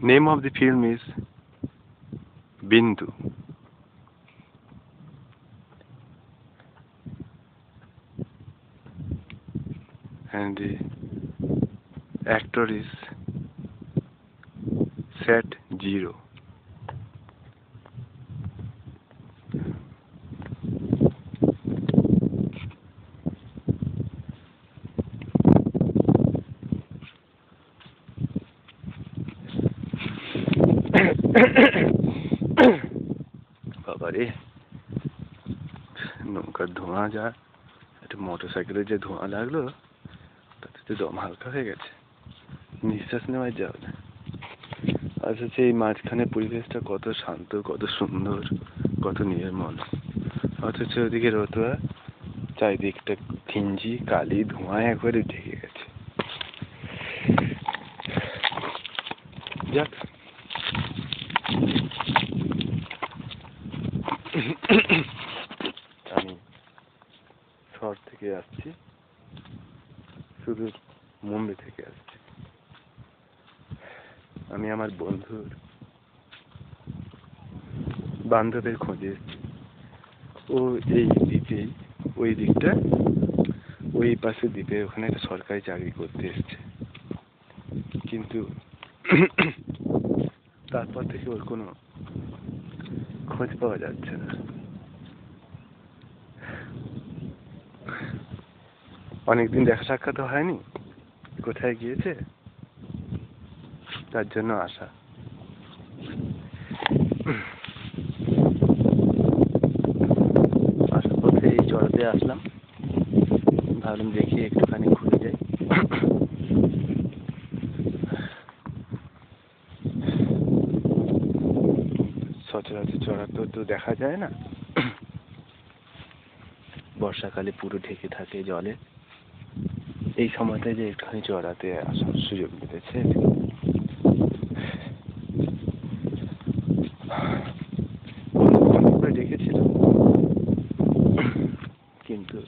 Name of the film is Bindu, and the actor is Set Zero. বাবারে, নৌকার ধোঁয়া যা, একটা মোটরসাইকেলের যে ধোঁয়া লাগলো তাতে তো দম হালকা হয়ে গেছে, নিঃশ্বাস নেওয়াই যাবে না। অথচ এই মাঝখানে পরিবেশটা কত শান্ত, কত সুন্দর, কত নির্মল, অথচ ওদিকে রতুয়া, চারিদিকটা ঘিঞ্জি কালি ধোঁয়ায় একবারে ঢেকে গেছে। যাক, আমি শহর থেকে আসছি, শুধু মুম্বাই থেকে আসছি। আমি আমার বন্ধুর বান্ধবের খোঁজে এসেছি। ও এই দ্বীপে, ওই দিকটা, ওই পাশে দ্বীপে ওখানে একটা সরকারি চাকরি করতে এসছে, কিন্তু তারপর থেকে ওর কোনো খোঁজ পাওয়া যাচ্ছে না। অনেকদিন দেখা সাক্ষাৎ হয়নি, কোথায় গিয়েছে তার জন্য আসা। আসার পথে এই চড়াতে আসলাম, ভাবলাম দেখি একটুখানি ঘুরে যাই। সচরাচর চড়াতে তো দেখা যায় না, বর্ষাকালে পুরো ঢেকে থাকে জলে। এই সময়টা যে একটুখানি চড়াতে আসার সুযোগ মিলেছে। অনেকবার ডেকেছিল, কিন্তু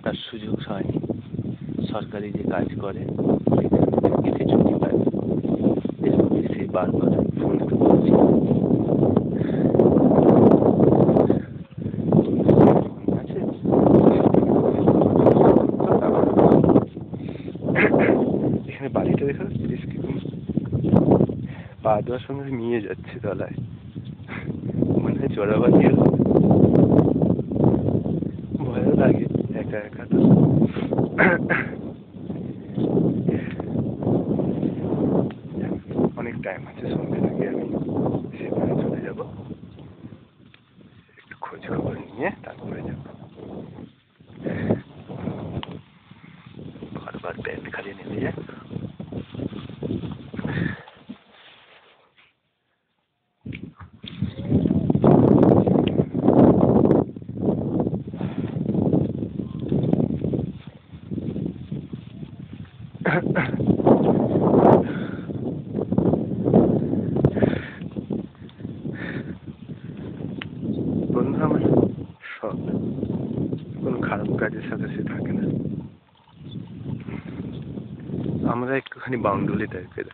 তার সুযোগ হয়নি। সরকারি যে কাজ করে সেখানে ছুটি পায়, সে বারবার ফোন করছে। এখানে বাড়িটা দেখা যাচ্ছে, পা দেওয়ার সঙ্গে নিয়ে যাচ্ছে তলায়, মনে হয় চড়াবাড়ি। ভয়ও লাগে একা একা তো। অনেক টাইম আছে, সন্ধ্যে থেকে আমি সেখানে চলে যাব, একটু খোঁজ খবর নিয়ে তারপরে যাব। বারবার প্যান্ট খালি নেমে যায়। বন্ধু আমার সব, কোনো খারাপ কাজের সাথে সে থাকে না। আমরা একটুখানি বাউন্ডুলি টাইপের,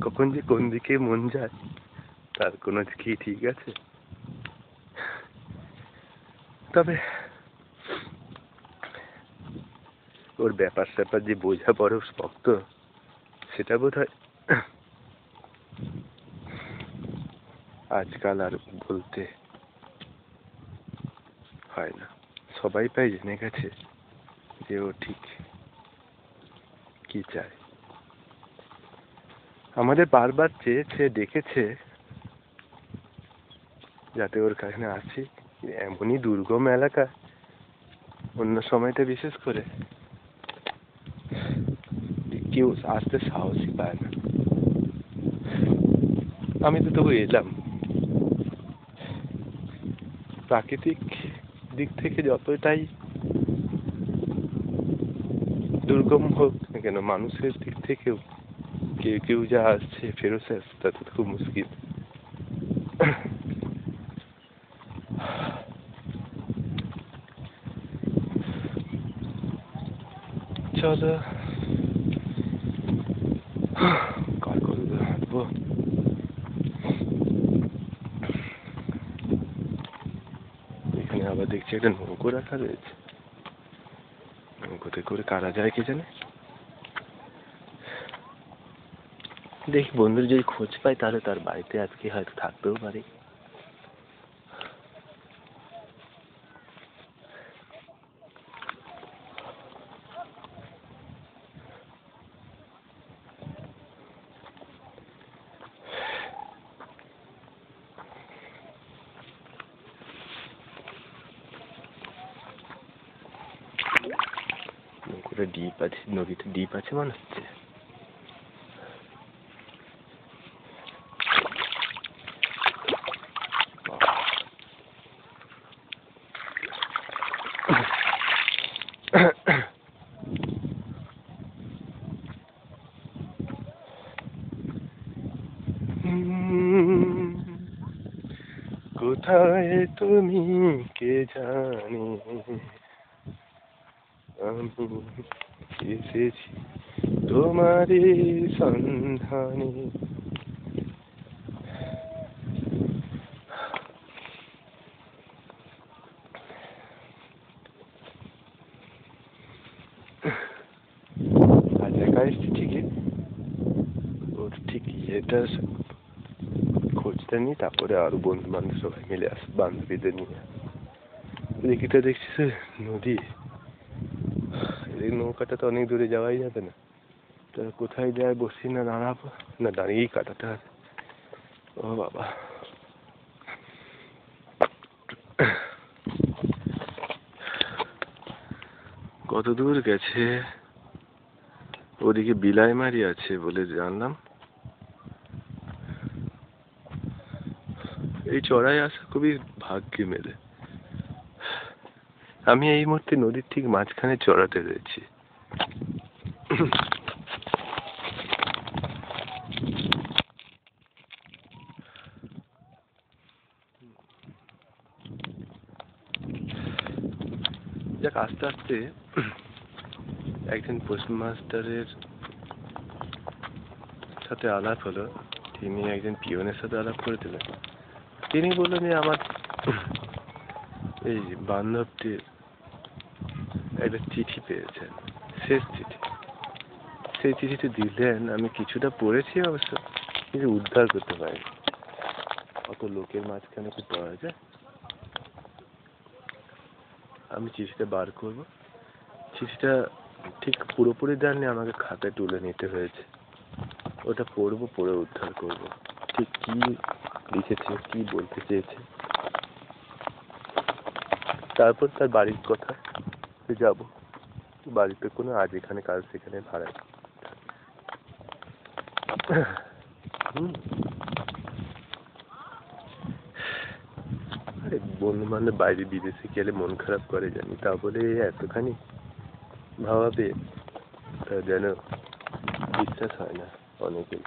কখন যে কোন দিকে মন যায় তার কোনো কি ঠিক আছে। তবে ওর ব্যাপার স্যাপার যে বোঝা বড় শক্ত, সেটা বোধ হয় আজকাল আর বলতে হয় না। সবাই প্রায় জেনে গেছে যে ও ঠিক কি চায়। আমাদের বারবার চেয়েছে, ডেকেছে যাতে ওর কাছে আসি। এমনই দুর্গম এলাকা, অন্য সময়টা বিশেষ করে কেউ আসতে সাহসই পায় না। আমি তো তবু এলাম। প্রাকৃতিক দিক থেকে যতটাই দুর্গম হোক না কেন, মানুষের দিক থেকেও কেউ কেউ যা আসছে ফেরত আসছে, তা তো খুব মুশকিল। চলো কার কত দূর হাঁটবো? এখানে আবার দেখছি একটা নৌকো রাখা রয়েছে। নৌকোতে করে কারা যায় কে জানে। দেখি বন্ধুর যদি খোঁজ পাই তাহলে তার বাড়িতে আজকে হয়তো থাকতেও পারি। নৌকোটা ডিপ আছে, নদীতে ডিপ আছে মনে হচ্ছে। কোথায় তুমি কে জানি, আমি এসেছি তোমারই সন্ধানে। আজ একা এসছি ঠিকই, ওর ঠিক এটা খোঁজটা নিই, তারপরে আরো বন্ধু বান্ধব সবাই মিলে আস, বান্ধবীদের নিয়ে। এদিকটা দেখছিস নদী, এই নৌকাটা তো অনেক দূরে যাওয়াই যাবে না। তা কোথায় যায়, বসি না দাঁড়াবো, না দাঁড়িয়েই কাটাতে হবে। ও বাবা, কত দূর গেছে। ওদিকে বিলাইমারি আছে বলে জানলাম। এই চড়াই আসা খুবই ভাগ্যে মেলে। আমি এই মুহূর্তে নদীর ঠিক মাঝখানে চড়াতে রয়েছি। যাক, আস্তে আস্তে একজন পোস্টমাস্টারের সাথে আলাপ হলো। তিনি একজন পিয়নের সাথে আলাপ করে দিলেন। তিনি বললেন যে আমার এই বান্ধবটির একটা চিঠি পেয়েছেন, শেষ চিঠি। সেই চিঠিটি দিলেন, আমি কিছুটা পড়েছি অবশ্য, কিন্তু উদ্ধার করতে পারিনি। অত লোকের মাঝখানে কি পড়া যায়? আমি চিঠিটা বার করব। চিঠিটা ঠিক পুরোপুরি দেননি, আমাকে খাতায় তুলে নিতে হয়েছে। ওটা পড়বো, পড়ে উদ্ধার করব ঠিক কি লিখেছে, কি বলতে চেয়েছে। তারপর তার বাড়ির কথা যাব। বাড়িতে কোনো আজ এখানে কাল সেখানে ভাড়ায়। আরে বন্ধু বান্ধব বাইরে বিদেশে গেলে মন খারাপ করে জানি, তা বলে এতখানি ভাবাবে তা যেন বিশ্বাস হয় না অনেকের।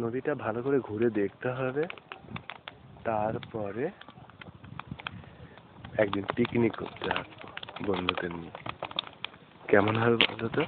নদীটা ভালো করে ঘুরে দেখতে হবে, তারপরে একদিন পিকনিক করতে আসবো বন্ধুদের নিয়ে। কেমন হবে বলো তো?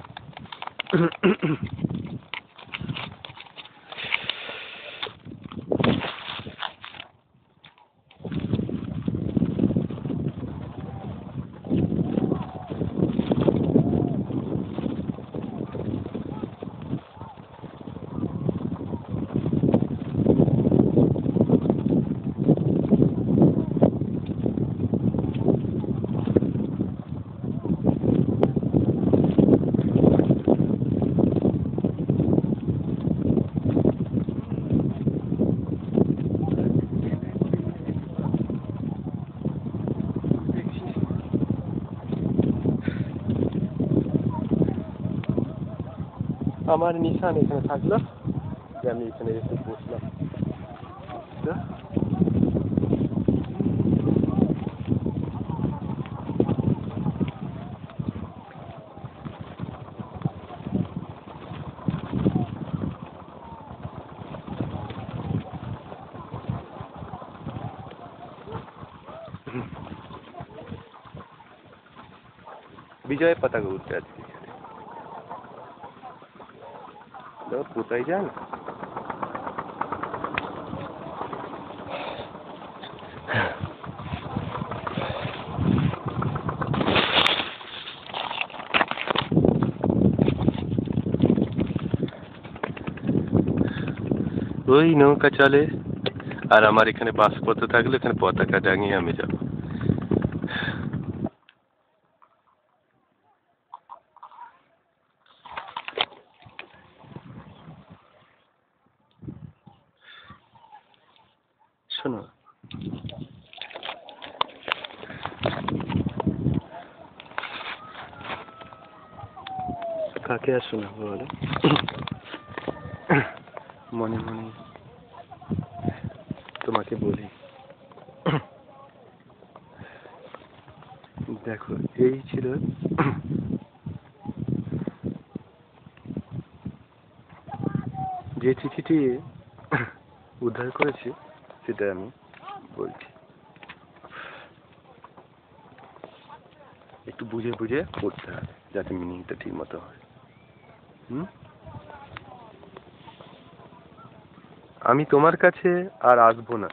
আমার নিশান এখানে থাকলো, যে আমি এখানে এসে বসলাম। বিজয় পতাকা উঠছে আজকে। কোথায় যান? ওই নৌকা চলে, আর আমার এখানে বাসপত্র থাকলে এখানে পতাকা টাঙিয়ে আমি যাব। শোনো, কাকে আর শোনাবো বলো? মনে মনে তোমাকে বলি, দেখো এই ছিল যে চিঠিটি উদ্ধার করেছি, সেটা আমি বলছি। একটু বুঝে বুঝে পড়তে হবে যাতে মিনিংটা ঠিক মতো হয়। আমি তোমার কাছে আর আসবো না।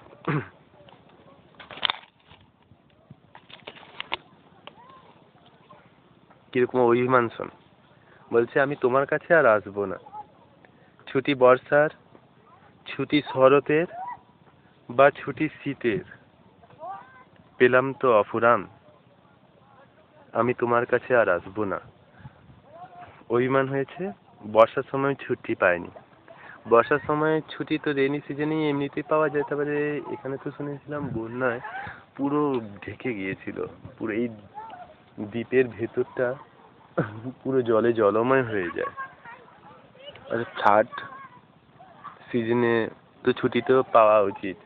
কিরকম অভিমান শোন, বলছে আমি তোমার কাছে আর আসবো না। ছুটি বর্ষার, ছুটি শরতের, বা ছুটি শীতের, পেলাম তো অফুরান, আমি তোমার কাছে আর আসবো না। অভিমান হয়েছে বর্ষার সময় ছুটি পাইনি। বর্ষার সময় ছুটি তো রেনি সিজনেই এমনিতেই পাওয়া যায়, তারপরে এখানে তো শুনেছিলাম বন্যায় পুরো ঢেকে গিয়েছিল, পুরো এই দ্বীপের ভেতরটা পুরো জলে জলময় হয়ে যায়। আর থার্ড সিজনে তো ছুটি তো পাওয়া উচিত,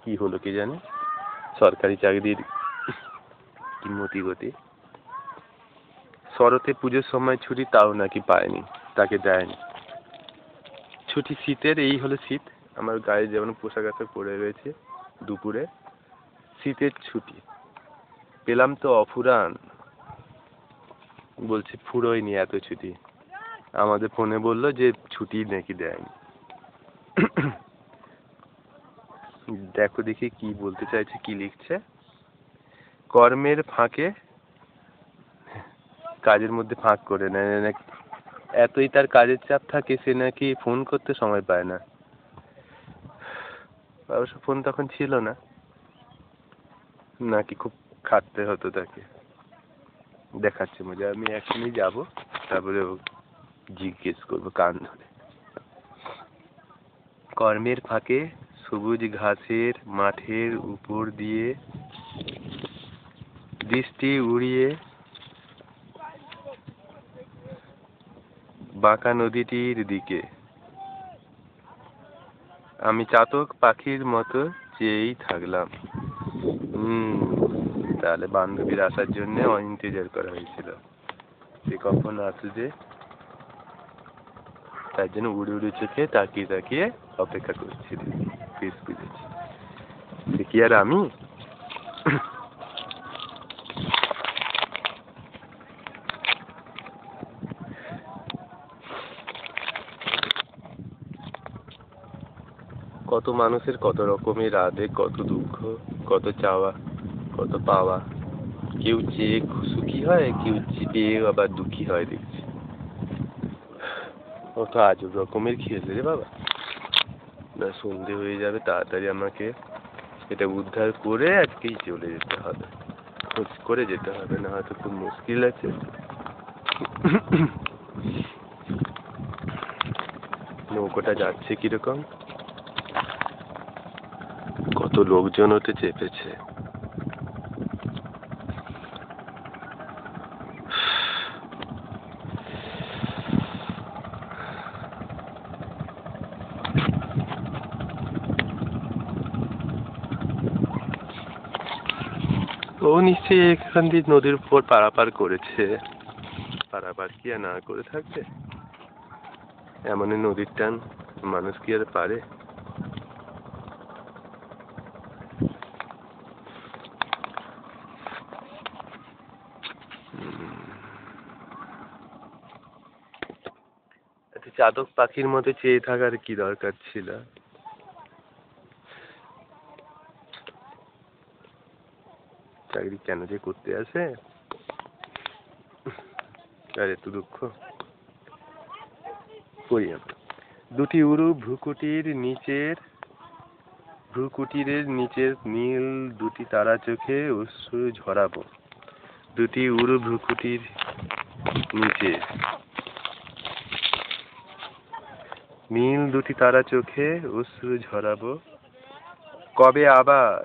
কি হলো কি জানে সরকারি চাকরির কি মতি গতি। শরতে পুজোর সময় ছুটি তাও নাকি পায়নি, তাকে দেয়নি। ছুটি শীতের, এই হলো শীত, আমার গায়ে যেমন পোশাক আশাক পরে রয়েছে, দুপুরে শীতের ছুটি পেলাম তো অফুরান, বলছে ফুরোয়নি এত ছুটি। আমাদের ফোনে বললো যে ছুটি নাকি দেয়নি। দেখো দেখি কি বলতে চাইছে, কি লিখছে। কর্মের ফাঁকে কাজের মধ্যে ফাঁক করে নেয় নাকি, এতই তার কাজের চাপ থাকে সে নাকি ফোন করতে সময় পায় না। অবশ্য ফোন তখন ছিল না, নাকি খুব খাটতে হতো তাকে। দেখাচ্ছে মজা, আমি এখনই যাব, তারপরে জিজ্ঞেস করবো কান ধরে। কর্মের ফাঁকে সবুজ ঘাসের মাঠের উপর দিয়ে দৃষ্টি উড়িয়ে বাঁকা নদীটির দিকে আমি চাতক পাখির মতো চেয়েই থাকলাম। তাহলে বান্ধবীর আসার জন্য ইন্তজার করা হয়েছিল, সে কখন আসবে তার জন্য উড়ে উড়ে চোখে তাকিয়ে তাকিয়ে অপেক্ষা করছিল। বেশ বুঝেছি, সে কি আর আমি? কত মানুষের কত রকমের আবেগ, কত দুঃখ, কত চাওয়া, কত পাওয়া। কেউ চেয়ে সুখী হয়, কেউ পেয়ে আবার দুঃখী হয় দেখছি। কত আজব রকমের খেলে রে বাবা। না সন্ধে হয়ে যাবে, তাড়াতাড়ি আমাকে এটা উদ্ধার করে আজকেই চলে যেতে হবে, খোঁজ করে যেতে হবে, না হয়তো খুব মুশকিল আছে। নৌকোটা যাচ্ছে কিরকম, কত লোকজন ওতে চেপেছে। ও নিশ্চয়ই এখান দিয়ে নদীর উপর পারাপার করেছে, পারাপার কি আর না করে থাকবে? এমনই নদীর টান, মানুষ কি আর পারে? চাতক পাখির মতো চেয়ে থাকার কি দরকার ছিল? চাকরি কেন যে করতে আসে, আর এত দুঃখ। পড়ি আমরা। দুটি উরু ভ্রুকুটিরের নিচের নীল দুটি তারা চোখে অশ্রু ঝরাবো। দুটি উরু ভ্রুকুটির নিচে নীল দুটি তারা চোখে অশ্রু ঝরাবো। কবে আবার,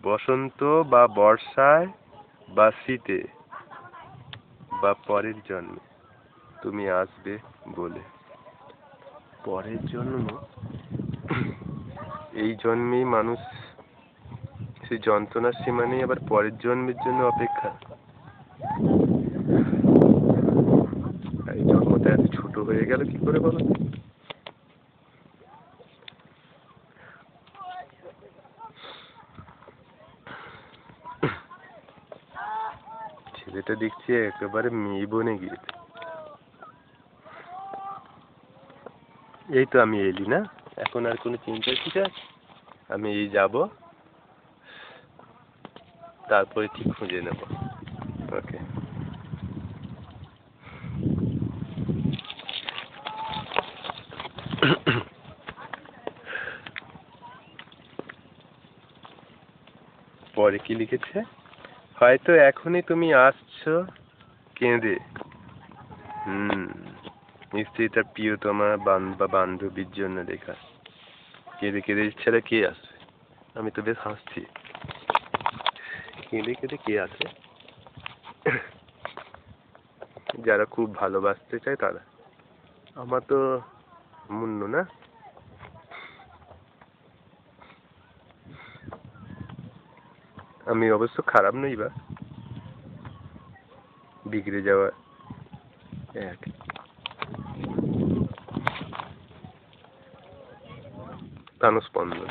বসন্ত বা বর্ষায় বা শীতে বা পরের জন্মে তুমি আসবে বলে। পরের জন্ম? এই জন্মেই মানুষ সেই যন্ত্রণার সীমা নেই, আবার পরের জন্মের জন্য অপেক্ষা। এই জন্মটা এত ছোট হয়ে গেল কি করে বলো? ছেলেটা দেখছি একেবারে মেয়ে বনে গিয়েছে। এই তো আমি এলি না, এখন আর কোনো চিন্তার কিছু আছে? আমি এই যাব, তারপরে ঠিক খুঁজে নেব। ওকে। পরে কি লিখেছে? হয়তো এখনই তুমি আসছো কেঁদে। নিশ্চয়ই তার প্রিয়তমা বা বান্ধবীর জন্য লেখা। কেঁদে কেঁদে ছেলে কে আসবে? আমি তো বেশ হাসছি। কেঁদে কেঁদে কে আসে? যারা খুব ভালোবাসতে চায় তারা। আমার তো মুন্ন না। আমি অবশ্য খারাপ নই বা বিগড়ে যাওয়া এক। প্রাণস্পন্দন।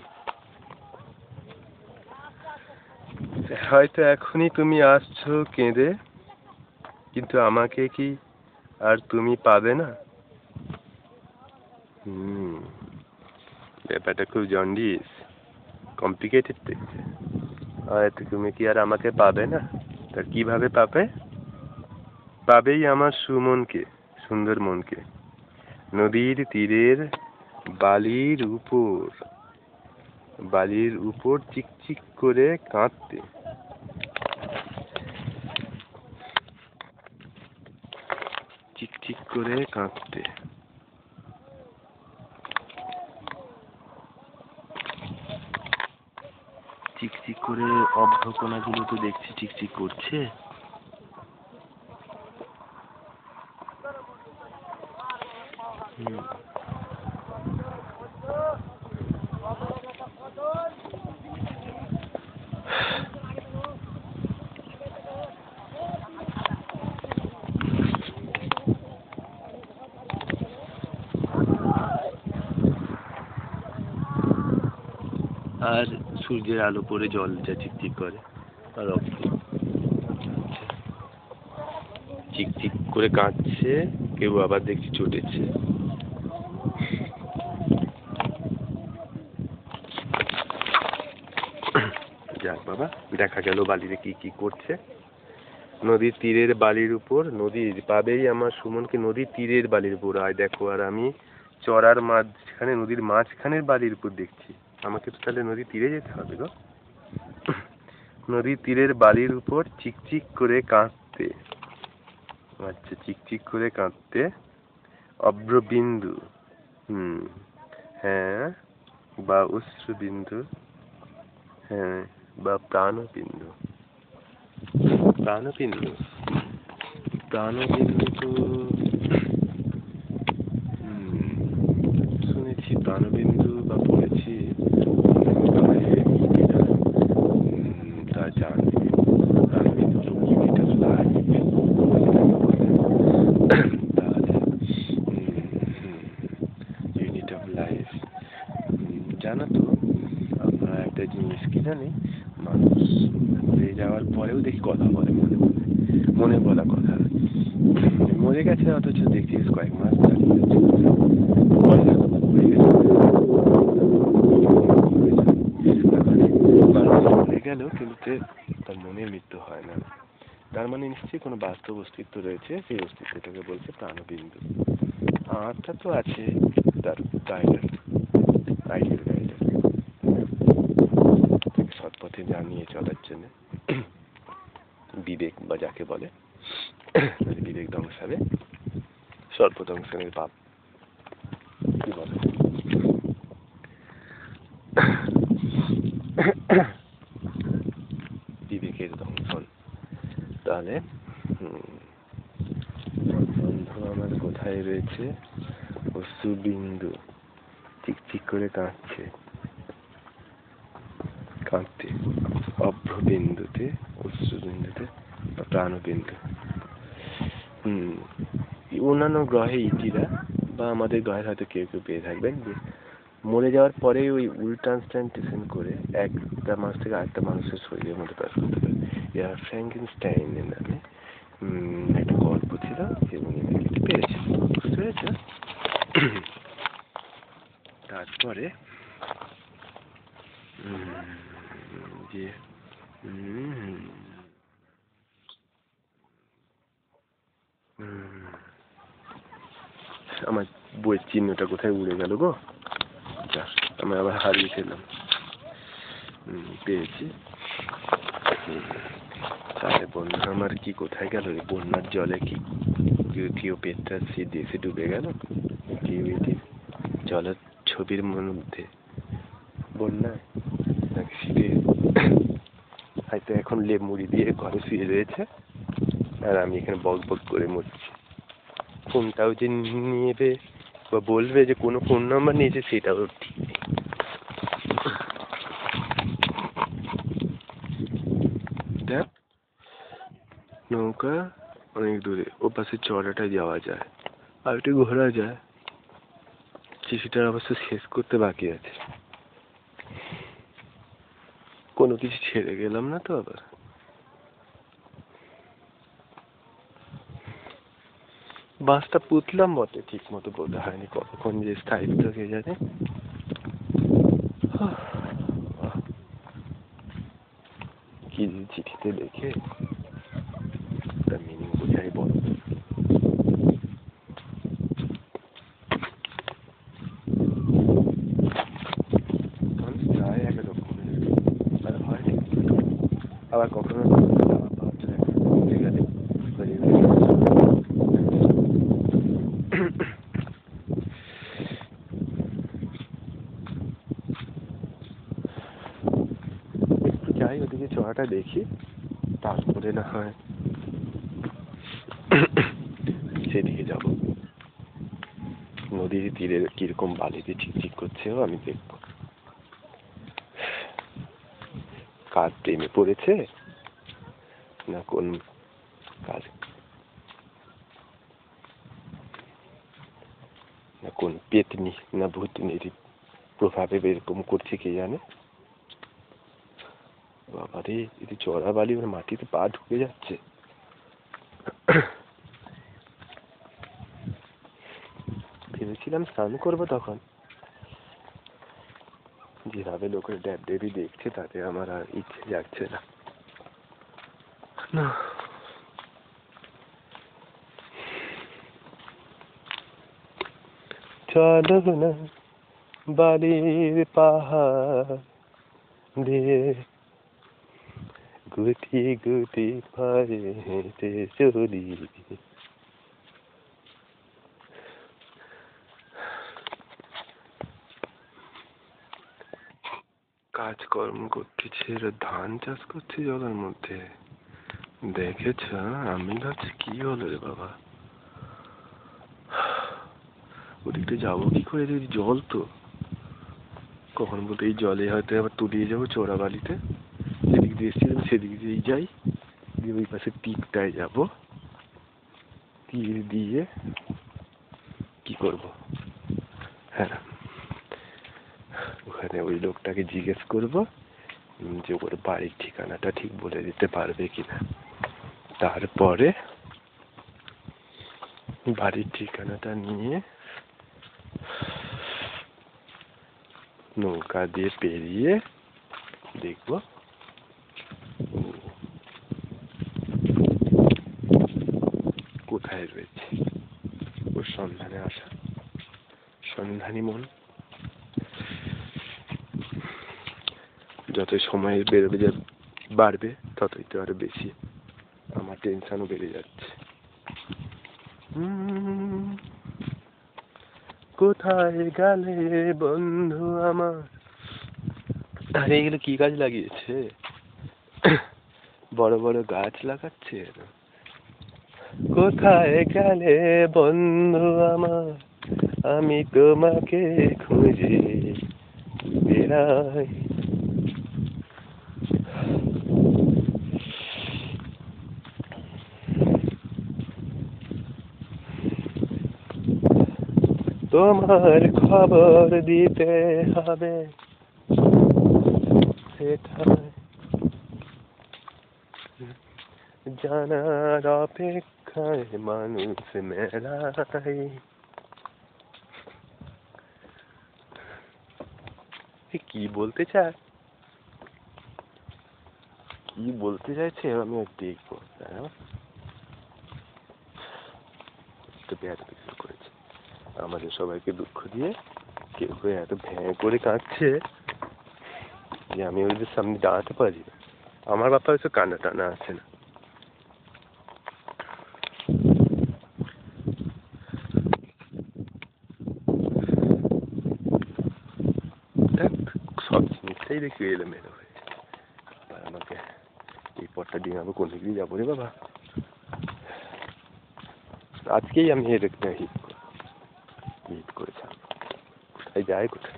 হয়তো এখনই তুমি আসছো কেঁদে, কিন্তু আমাকে কি আর তুমি পাবে না? ব্যাপারটা খুব জন্ডিস, কমপ্লিকেটেড দেখতে। হয়তো তুমি কি আর আমাকে পাবে না? তা কিভাবে পাবে? পাবেই আমার সুমনকে, সুন্দর মনকে। নদীর তীরের বালির উপর চিকচিক করে কাঁদতে। চিকচিক করে কাঁদতে। চিকচিক করে অভ্রকণাগুলো তো দেখছি চিকচিক করছে। আর সূর্যের আলো পড়ে জলটা চিকচিক করে, আর চিকচিক করে কাঁদছে, কেউ আবার দেখছি চটেছে। যাক বাবা, দেখা গেল বালিরে কি কি করছে। নদীর তীরের বালির উপর, নদীর পাবেই আমার সুমনকে নদীর তীরের বালির উপর। আয় দেখো, আর আমি চড়ার মাঝখানে, নদীর মাঝখানের বালির উপর দেখছি। আমাকে তো তাহলে নদীর তীরে যেতে হবে গো। নদীর তীরের বালির উপর চিকচিক করে কাঁদতে। আচ্ছা, চিকচিক করে কাঁদতে। অভ্রবিন্দু, হ্যাঁ, বা অশ্রুবিন্দু, হ্যাঁ, বা প্রাণবিন্দু। প্রাণবিন্দু তো শুনেছি, প্রাণবিন্দু বা পড়েছি, তা জানি। প্রাণবিন্দু তো unit of life. Unit of life. জানো তো, আমরা একটা জিনিস কি জানি, মানুষ মরে যাওয়ার পরেও দেখি কথা বলে, মনে মনে মনে বলা কথা। মরে গেছে অথচ দেখছিস কয়েক মাস চালিয়ে মরে গেল কিন্তু তার মনের মৃত্যু হয় না। তার মানে নিশ্চয়ই কোনো বাস্তব অস্তিত্ব রয়েছে, সেই অস্তিত্বটাকে বলছে প্রাণবিন্দু। আত্মা তো আছে, তার গাইডার, আইডিয়াল গাইডার, সৎপথে জানিয়ে চলার জন্য বিবেক বা যাকে বলে, বিবেক ধ্বংসাবে সর্প ধ্বংসনের পাপ কি বলে। বিবেকের দংশন। তাহলে বন্ধু আমার কোথায় রয়েছে? অশ্রুবিন্দু চিকচিক করে কাঁদছে, কাঁদতে অভ্রবিন্দুতে, অশ্রুবিন্দুতে, প্রাণবিন্দু। অন্যান্য গ্রহে ইটিরা বা আমাদের গ্রহের হয়তো কেউ কেউ পেয়ে থাকবেন যে মরে যাওয়ার পরে ওই ট্রান্সপ্ল্যান্টেশন করে একটা মানুষ থেকে আরেকটা মানুষের শরীরের মধ্যে পাস করতে পারে। এরা ফ্র্যাঙ্কেনস্টাইনের নামে একটা গল্প ছিল যে উনি নাকি পেরেছে, বুঝতে পেরেছে। তারপরে যে আমার বইয়ের চিহ্নটা কোথায় উড়ে গেল গো, আমি আবার হারিয়ে ফেললাম। পেয়েছি। তাহলে বন্যা আমার কি কোথায় গেল? বন্যার জলে কি কেউ পেটটা দেশে ডুবে গেল? জলের ছবির মধ্যে বন্যায় নাকি শীতে হয়তো এখন লেপ মুড়ি দিয়ে ঘরে শুয়ে রয়েছে, আর আমি এখানে বক বক করে মরছি। ফোনটাও যে নেবে বা বলবে যে কোনো ফোন নাম্বার নিয়েছে সেটাও ঠিক নেই। দেখ নৌকা অনেক দূরে, ও পাশে চড়াটায় যাওয়া যায়, আর একটু ঘোরা যায়। চিঠিটার অবশ্য শেষ করতে বাকি আছে, কোনো কিছু ছেড়ে গেলাম না তো আবার। বাসটা পুতলাম বটে, ঠিক মতো বোঝা হয়নি, কতক্ষণ যে স্থায়িত্ব কে জানে। কি চিঠিতে দেখে তার মিনিং বোঝাই বড়। প্রায় একরকম আর হয়, আবার কখনো যাই ওদিকে চড়াটা দেখি, তারপরে না হয় সেদিকে যাব। নদীর তীরে কিরকম বালিতে চিকচিক করছেও আমি দেখবো। কার প্রেমে পড়েছে না কোন কাজ, না কোন পেতনি না ভূতনির প্রভাবে এরকম করছে কে জানে। বাবারে, যদি চড়া বালি মাটিতে পা ঢুকে যাচ্ছে। ভেবেছিলাম স্নান করবো, তখন যেভাবে লোকের ড্যাব ডেবি দেখছে তাতে আমার আর ইচ্ছে যাচ্ছে না। চলো না বালির পাহাড় দিয়ে গুটি গুটি পায়ে হেঁটে চলি। কাজকর্ম করতেছে, এরা ধান চাষ করছে জলের মধ্যে, দেখেছ? আমি ভাবছি কি হলো রে বাবা, ওদিকটা যাবো কি করে, যদি জল তো কখন বলতে এই জলে হয়তো আবার তলিয়ে যাবো চোরা বালিতে। যেদিক দিয়ে এসেছিলাম সেদিক দিয়েই যাই, দিয়ে ওই পাশে তীরটায় যাবো, তীর দিয়ে কি করব, হ্যাঁ ওখানে ওই লোকটাকে জিজ্ঞেস করবো যে ওর বাড়ির ঠিকানাটা ঠিক বলে দিতে পারবে কিনা। তারপরে বাড়ির ঠিকানাটা নিয়ে নৌকা দিয়ে পেরিয়ে দেখবো কোথায় রয়েছে। ওর সন্ধানে আসা সন্ধানী মন। যত সময় বাড়বে ততই তো আরো বেশি আমার টেনশনও বেড়ে যাচ্ছে। কোথায় গেলে বন্ধু আমার। আরে এগুলো কি গাছ লাগিয়েছে? বড় বড় গাছ লাগাচ্ছে। কোথায় গেলে বন্ধু আমার, আমি তোমাকে খুঁজে বেড়াই। তোমার খবর দিতে হবে সেটাই জানার অপেক্ষায় মানুষ মেলায়। কি বলতে চায়, কি বলতে চাইছে আমি দেখবো। করেছে আমাদের সবাইকে দুঃখ দিয়ে কেউ কেউ এত ভ্যাঁ করে কাঁদছে যে আমি ওদের সামনে দাঁড়াতে পারি না। আমার বাপা হয়তো কান্না টানা আছে না। সব জিনিসটাই দেখি এলোমেলো হয়েছে। আর আমাকে এই পথটা দিয়ে আমি কোন দিকে যাবো রে বাবা। আজকেই আমি এরকম হিট করেছি। কোথায় যায় কোথায়।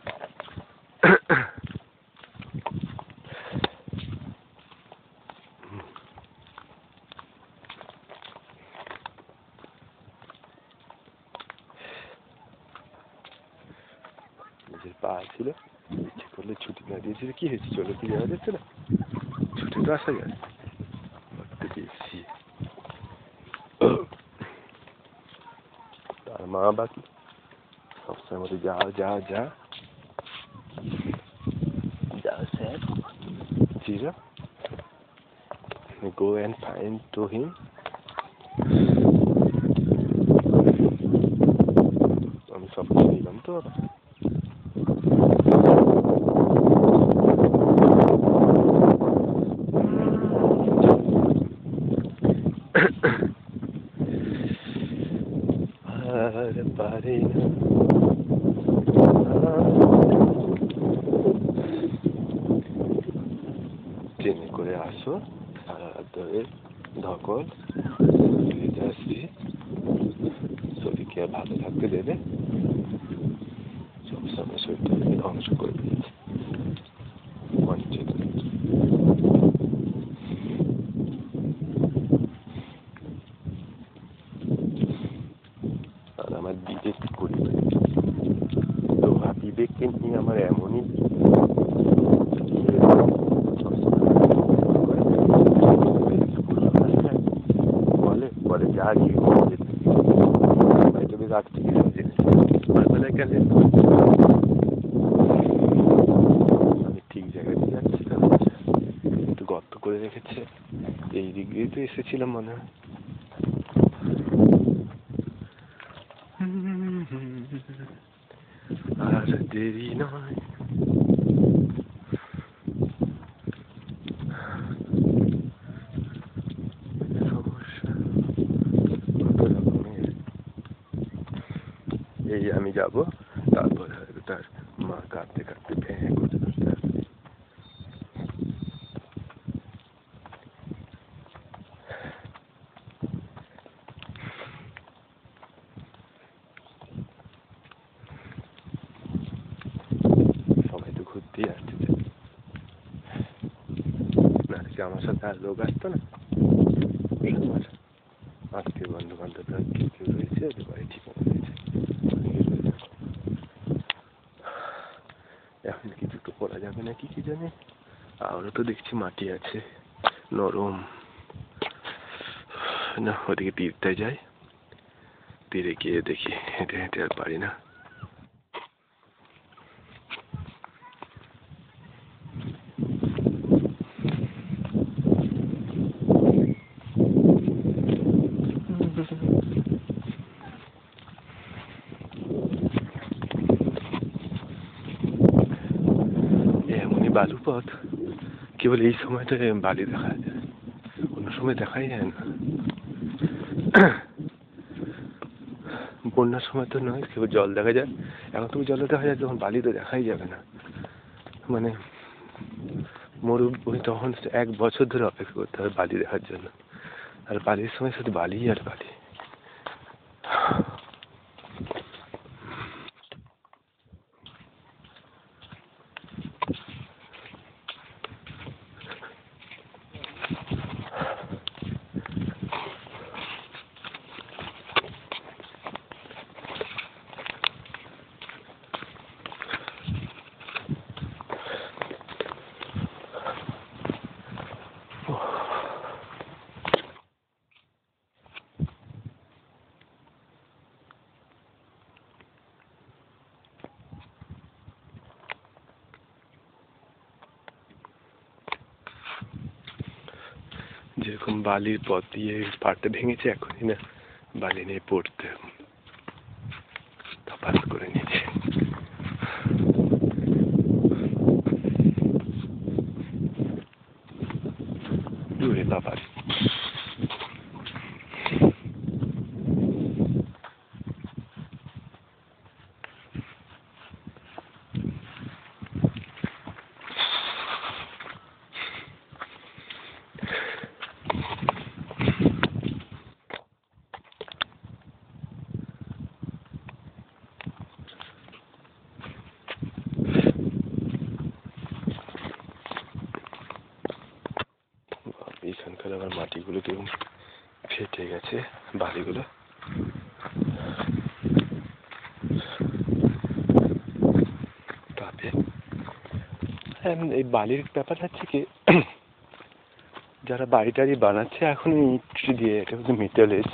নিজের পা ছিল, ইচ্ছে করলে ছুটি না দিয়েছিল কি হয়েছে, চলে কি যাওয়া যাচ্ছে না, ছুটি তো আসা যায়। বেশি তার মা বাকি সবসময় মতো যা যা যা যা স্যার চিরা go and find to him. আমি সব কিছু নিলাম তো আর পারি না। ট্রেনে করে আসো, সারা রাত ধরে ধকল যাচ্ছি, শরীরকে ভালো থাকতে দেবে, সবসময় শরীরটাকে ধ্বংস করে দিয়েছে। আর আমার বিবেক করি তো বিবেককে নিয়ে আমার এমনই বলে বলে যা গিয়ে তুমি রাখছি আমি ঠিক জায়গায় দিয়ে যাচ্ছি, একটু গর্ত করে রেখেছে, এই দিক দিয়ে তো এসেছিলাম মনে হয়। আর দেরি নয়। এই আমি যাবো, তারপর হয়তো তার মা কাঁদতে কাঁদতে ভেঙে করতে থাকবে। সবাই তো ঘুরতেই আসছে না, আমার সাথে আর লোক আসতো না। আত্মীয় বন্ধু বান্ধবরা কেউ কেউ রয়েছে, ওদের বাড়ি ঠিকানা রয়েছে। এখন কি জুতো পরা যাবে না কি জানে, আরও তো দেখছি মাটি আছে, নরম। না, ওদিকে তীরতে যাই, তীরে গিয়ে দেখি। হেঁটে হেঁটে আর পারি না। এমনই বালু পথ, কেবল এই সময়টা বালি দেখা যায়, অন্য সময় দেখাই যায় না। বন্যার সময় তো নয়, কেবল জল দেখা যায়। এখন তুমি জলে দেখা যায়, তখন বালি তো দেখাই যাবে না। মানে মরুভূমি, তখন 1 বছর ধরে অপেক্ষা করতে হবে বালি দেখার জন্য। আর বালির সময় শুধু বালি আর বালি। যেরকম বালির পথ দিয়ে পাড়টা ভেঙেছে, এখনই না বালি নিয়ে পড়তে তপাস করে নিয়েছে। দূরে বাবার এইখানকার আবার মাটিগুলো কেমন ফেটে গেছে, বালিগুলো। এই বালির ব্যাপার হচ্ছে কি, যারা বাড়ি টাড়ি বানাচ্ছে এখন ইট দিয়ে, এটা হচ্ছে মেটালেজ,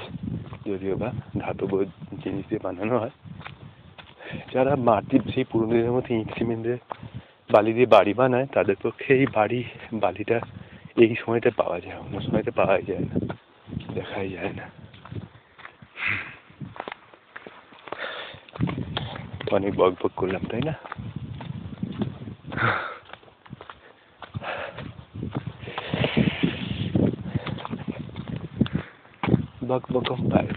যদিও বা ধাতব জিনিস দিয়ে বানানো হয়। যারা মাটির সেই পুরোনো দিনের মতো ইট সিমেন্ট দিয়ে বালি দিয়ে বাড়ি বানায়, তাদের পক্ষে এই বালিটা এই সময়টা পাওয়া যায়, অন্য সময়টা পাওয়াই যায় না, দেখাই যায় না। অনেক বক বক করলাম, তাই না? বক বকম পায়।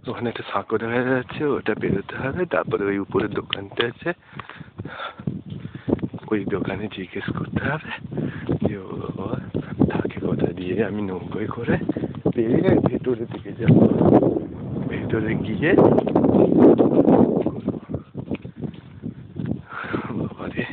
ওখানে একটা সাঁকো দেখা যাচ্ছে, ওটা বেরোতে হবে, তারপরে ওই উপরের দোকানটা আছে, ওই দোকানে জিজ্ঞেস করতে হবে যে ও থাকে কোথা দিয়ে। আমি নৌকোয় করে বেরিয়ে ভেতরের দিকে যাবো, ভেতরে গিয়ে বাবারে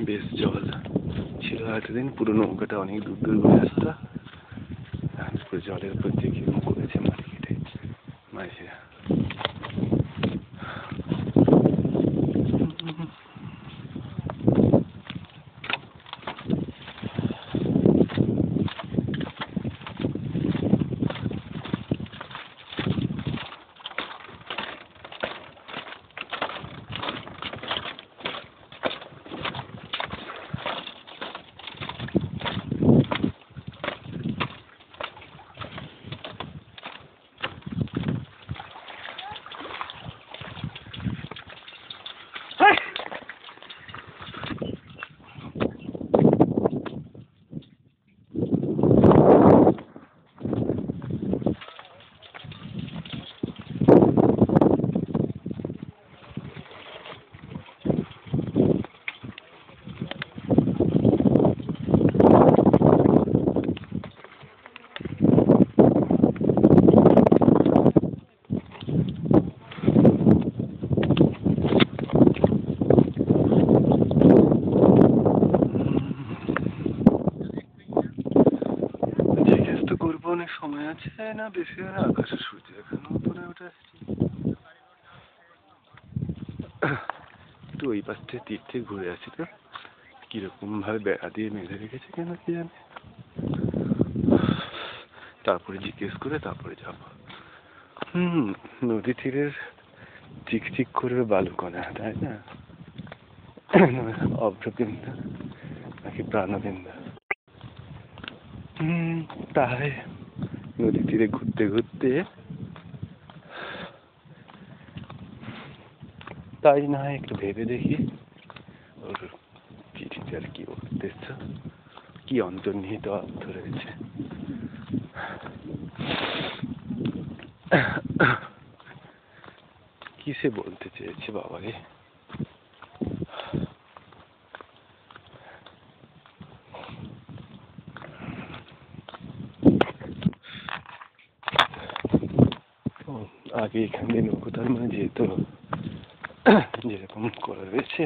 বেশ জল ছিল এতদিন, পুরো নৌকাটা অনেক দূর দূর ঘুরে আসতো, পুরো জলের উপর দিয়ে কিরকম করেছে মাটি কেটে মাঝিরা। অনেক সময় আছে না, বেশি আর আকাশে সূর্য এখনো উপরে উঠে আসছে। একটু ওই পাশ থেকে তীর থেকে ঘুরে আসি তো, কিরকম ভাবে বেড়া দিয়ে মেরে রেখেছে কেন কি জানে। তারপরে জিজ্ঞেস করে তারপরে যাব। নদী তীরের চিকচিক করে বালুকণা, তাই না? অভ্রবিন্দু নাকি প্রাণবিন্দু? তাই নদী তীরে ঘুরতে ঘুরতে তাই না একটু ভেবে দেখি ওর চিঠিতে আর কি উদ্দেশ্য, কি অন্তর্নিহিত অর্থ রয়েছে। কি সে বলতে চেয়েছে বাবারে? আগে এখান দিয়ে নৌকোটার মানে যেত যেরকম করে রয়েছে।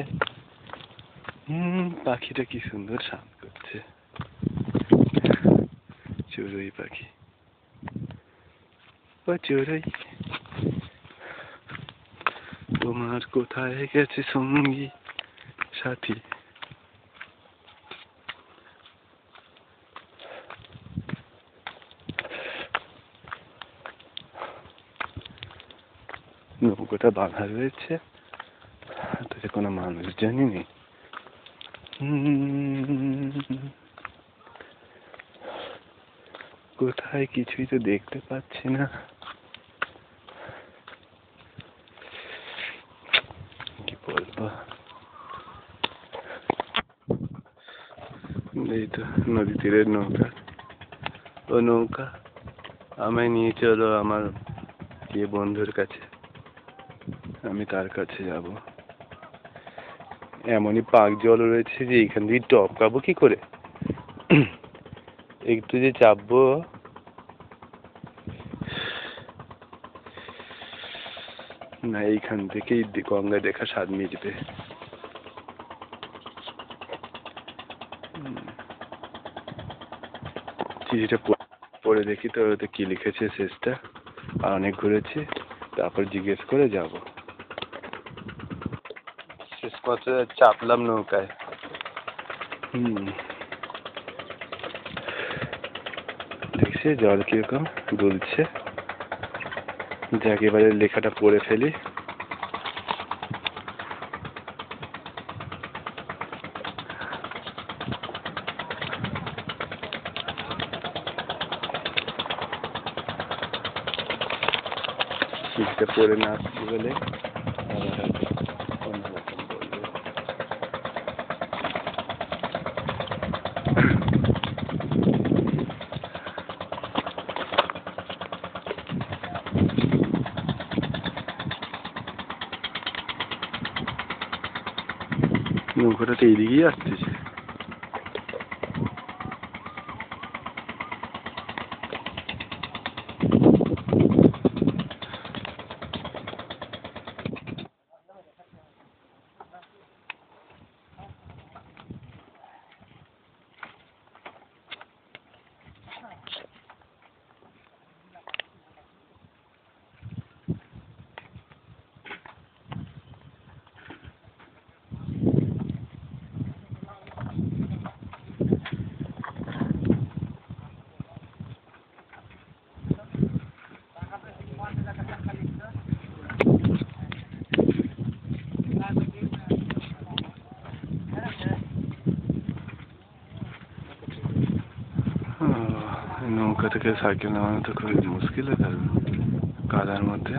পাখিটা কি সুন্দর শান করছে, চড়ুই পাখি। ও চড়ুই, তোমার কোথায় গেছে সঙ্গী সাথী? নৌকোটা বাঁধা রয়েছে, তাতে কোনো মানুষজনই নেই। কোথায় কিছুই তো দেখতে পাচ্ছি না। কি বলবো, এই তো নদী তীরের নৌকা। ও নৌকা, আমায় নিয়ে চলো আমার যে বন্ধুর কাছে, আমি তার কাছে যাব। এমনই পাক জল রয়েছে যে এইখান দিয়ে টপকাবো কি করে? একটু যে চাপবো, না এইখান থেকেই গঙ্গা দেখা স্বাদ মিটবে। চিঠিটা পড়ে দেখি তো ওতে কি লিখেছে শেষটা। আর অনেক ঘুরেছি, তারপর জিজ্ঞেস করে যাব। শেষ পথে চাপলাম নৌকায়। দেখছি জল কিরকম দুলছে। যাক এবারে লেখাটা পড়ে ফেলি। চিঠিটা পড়ে না আসছি বলে অন্যরকম বলবো। নৌকাটা তো এইদিকেই আসতেছে। নৌকা থেকে সাইকেল নামানো তো খুবই মুশকিল হয়ে যাবে কাদার মধ্যে।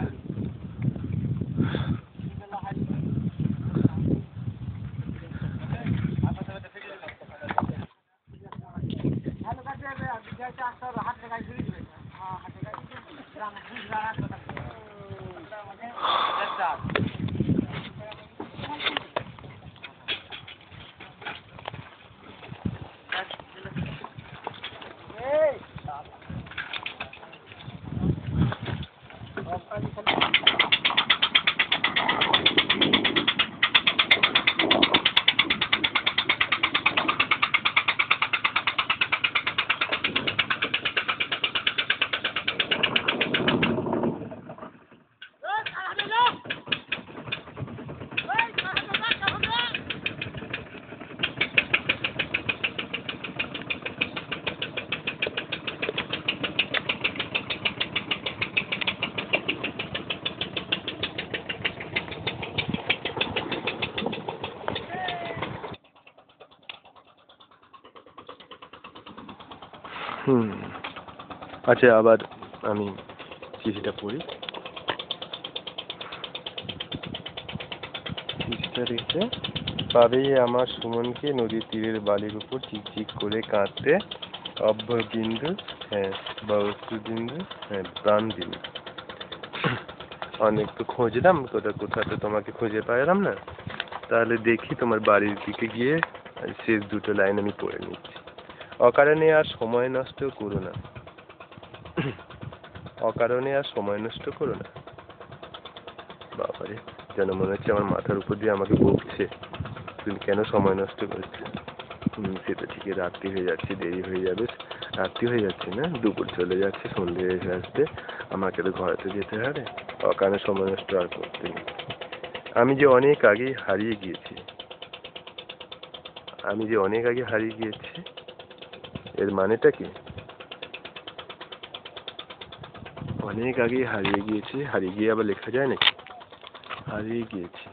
আচ্ছা, আবার আমি চিঠিটা পড়ি। চিঠিটা রেখে পাবে আমার সুমনকে নদীর তীরের বালির উপর চিকচিক করে কাঁদতে অভ্রবিন্দু, হ্যাঁ বস্তুবিন্দু, হ্যাঁ প্রাণবিন্দু। অনেক তো খুঁজলাম, কোথাও তো তোমাকে খুঁজে পাইলাম না। তাহলে দেখি তোমার বাড়ির দিকে গিয়ে শেষ দুটো লাইন আমি পড়ে নিচ্ছি। অকারণে আর সময় নষ্ট করো না, অকারণে আর সময় নষ্ট করো না। বাবারে, যেন মনে হচ্ছে আমার মাথার উপর দিয়ে আমাকে বকছে, তুমি কেন সময় নষ্ট করছো। সে তো ঠিকই, রাত্রি হয়ে যাচ্ছে, দেরি হয়ে যাবে। রাত্রি হয়ে যাচ্ছে না, দুপুর চলে যাচ্ছে, সন্ধ্যে এসে আসতে, আমাকে তো ঘরেতে যেতে হবে। অকারণে সময় নষ্ট আর করতে নেই। আমি যে অনেক আগেই হারিয়ে গিয়েছি, আমি যে অনেক আগে হারিয়ে গিয়েছি, এর মানেটা কি? অনেক আগেই হারিয়ে গিয়েছি, হারিয়ে গিয়ে আবার লেখা যায় নাকি? হারিয়ে গিয়েছি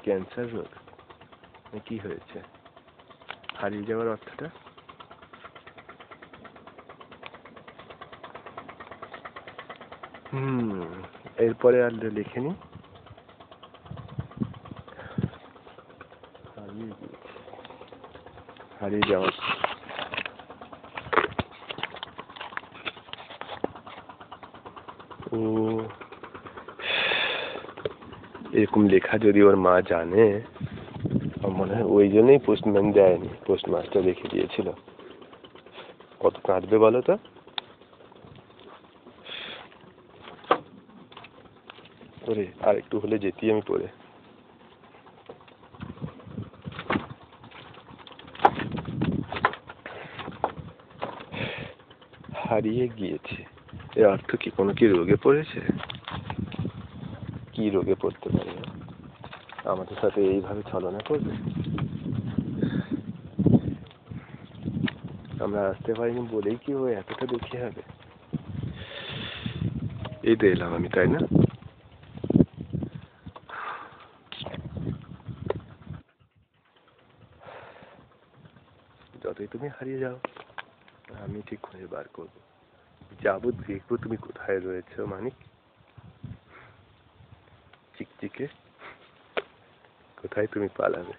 ক্যান্সার রোগ না কি হয়েছে? হারিয়ে যাওয়ার অর্থটা এরপরে আর লিখিনি। হারিয়ে গিয়েছি, হারিয়ে যাওয়ার। ও, এরকম লেখা যদি ওর মা জানে, মনে হয় ওই জন্যই পোস্টম্যান দেয়নি, পোস্টমাস্টার রেখে দিয়েছিল। কত কাঁদবে বলো তো? ওরে, আর একটু হলে যেতি আমি পড়ে। হারিয়ে গিয়েছে, এর অর্থ কি? কোনো কি রোগে পড়েছে? কি রোগে পড়তে পারে? আমাদের সাথে এইভাবে ছলনা করবে? আমরা আসতে পারিনি বলেই কি ও এতটা দুঃখী হবে? এই তো এলাম আমি, তাই না? যতই তুমি হারিয়ে যাও, আমি ঠিক খুঁজে বার করবো। যাবো, দেখবো তুমি কোথায় রয়েছো মানিক চিকচিকে, কোথায় তুমি পালাবে।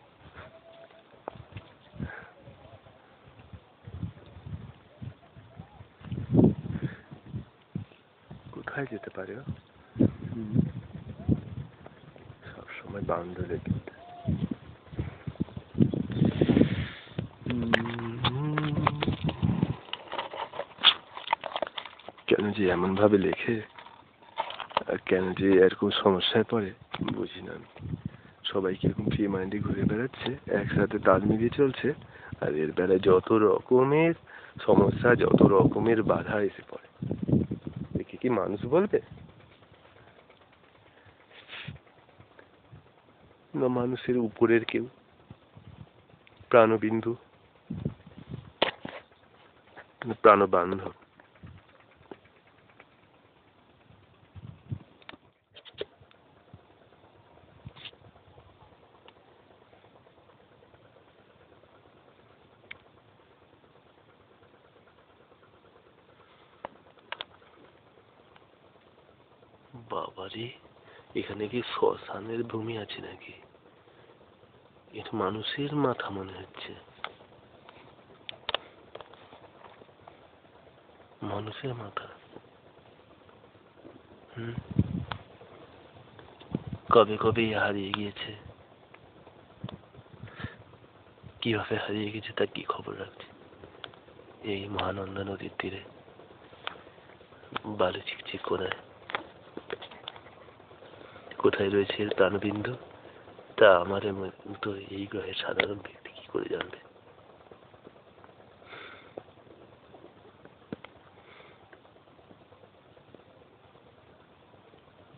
কোথায় যেতে পারে? সবসময় বাউন্ডারি দিতে। কেন যে এমন ভাবে লেখে, আর কেন যে এরকম সমস্যায় পড়ে, বুঝি না আমি। সবাই কিরকম ফ্রি মাইন্ডে ঘুরে বেড়াচ্ছে, একসাথে তাল মিলিয়ে চলছে, আর এর বেলায় যত রকমের সমস্যা, যত রকমের বাধা এসে পড়ে। দেখে কি মানুষ বলবে? না মানুষের উপরের কেউ, প্রাণবিন্দু, প্রাণবান্ধব। বাবারে, এখানে কি শ্মশানের ভূমি আছে নাকি? এটা মানুষের মাথা মনে হচ্ছে, মানুষের মাথা। কবে কবে হারিয়ে গিয়েছে, কিভাবে হারিয়ে গেছে তার কি খবর রাখছে? এই মহানন্দা নদীর তীরে বালু চিকচিক করে কোথায় রয়েছে এর প্রাণবিন্দু, তা আমার মতো এই গ্রহের সাধারণ ব্যক্তি কি করে জানবে?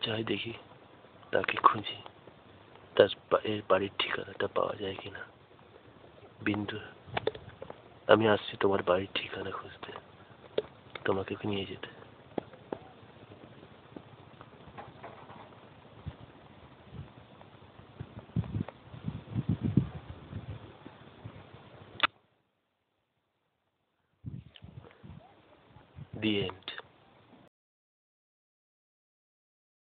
যাই দেখি, তাকে খুঁজি, তার এর বাড়ির ঠিকানাটা পাওয়া যায় কিনা। বিন্দু, আমি আসছি তোমার বাড়ির ঠিকানা খুঁজতে, তোমাকে নিয়ে যেতে। The end.